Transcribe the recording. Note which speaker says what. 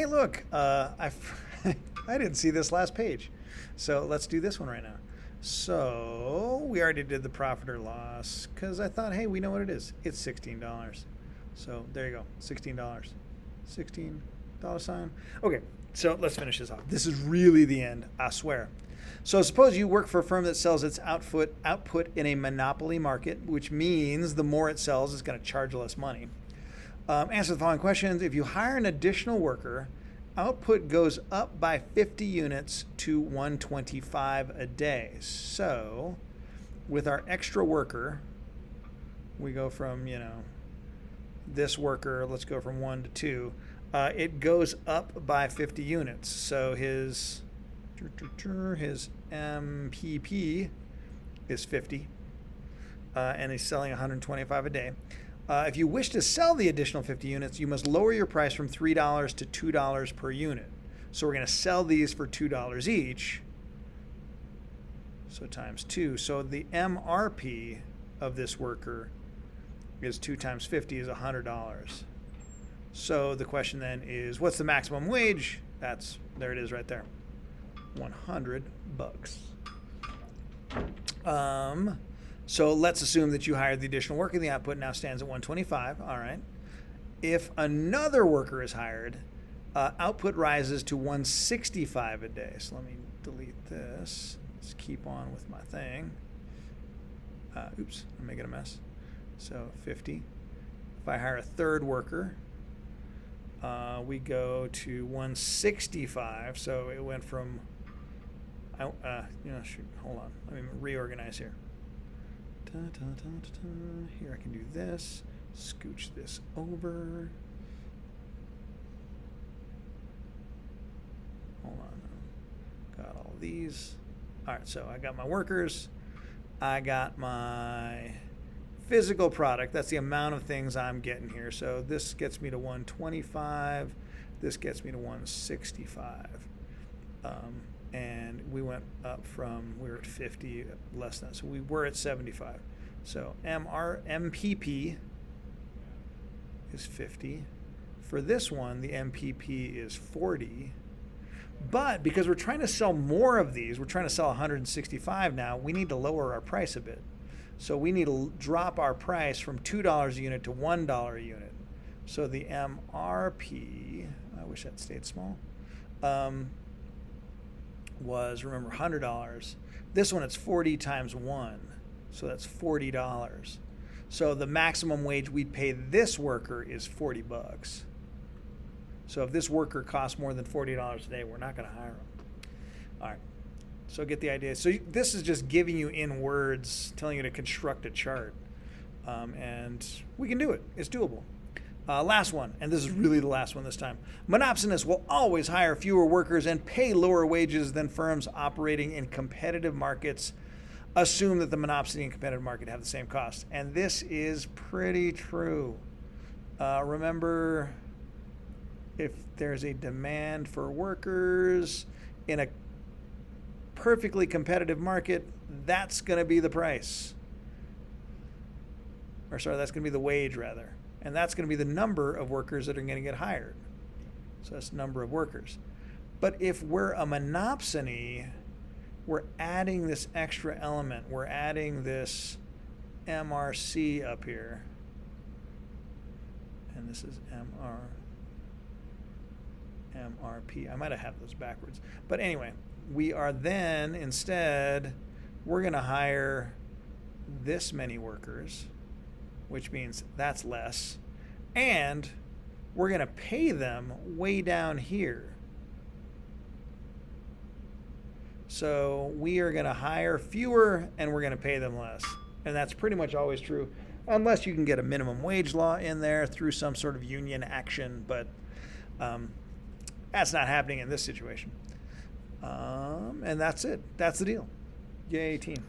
Speaker 1: look, I I didn't see this last page. So let's do this one right now. So we already did the profit or loss because I thought, hey, we know what it is. It's $16. So there you go, $16. $16 sign. Okay, so let's finish this off. This is really the end, I swear. So suppose you work for a firm that sells its output in a monopoly market, which means the more it sells, it's going to charge less money. Answer the following questions. If you hire an additional worker, output goes up by 50 units to 125 a day. So with our extra worker, we go from, this worker, let's go from 1 to 2. It goes up by 50 units. So his MPP is 50, and he's selling 125 a day. If you wish to sell the additional 50 units, you must lower your price from $3 to $2 per unit. So we're going to sell these for $2 each. So times 2. So the MRP of this worker is 2 times 50 is $100. So the question then is, what's the maximum wage? There it is right there. $100. So let's assume that you hired the additional worker. The output now stands at 125. All right. If another worker is hired, output rises to 165 a day. So let me delete this. Let's keep on with my thing. Oops, I'm making a mess. So 50. If I hire a third worker, we go to 165. So it went from, hold on. Let me reorganize here. Here I can do this. Scooch this over. Hold on. Got all these. All right, so I got my workers. I got my physical product. That's the amount of things I'm getting here. So this gets me to 125. This gets me to 165. And we went up we were at 50, less than, so we were at 75. So MPP is 50. For this one, the MPP is 40. But because we're trying to sell more of these, we're trying to sell 165 now, we need to lower our price a bit. So we need to drop our price from $2 a unit to $1 a unit. So the MRP, I wish that stayed small, was, remember, $100. This one, it's 40 times 1. So that's $40. So the maximum wage we'd pay this worker is $40. So if this worker costs more than $40 a day, we're not going to hire him. All right. So get the idea. So this is just giving you in words, telling you to construct a chart. And we can do it. It's doable. Last one, and this is really the last one this time. Monopsonists will always hire fewer workers and pay lower wages than firms operating in competitive markets. Assume that the monopsony and competitive market have the same cost. And this is pretty true. Remember, if there's a demand for workers in a perfectly competitive market, that's going to be the price. That's going to be the wage, rather. And that's going to be the number of workers that are going to get hired. So that's the number of workers. But if we're a monopsony, we're adding this extra element. We're adding this MRC up here. And this is MRP. I might have had those backwards. But anyway, we are then, instead, we're going to hire this many workers, which means that's less, and we're going to pay them way down here. So we are going to hire fewer and we're going to pay them less. And that's pretty much always true, unless you can get a minimum wage law in there through some sort of union action, but that's not happening in this situation. And that's it. That's the deal. Yay, team.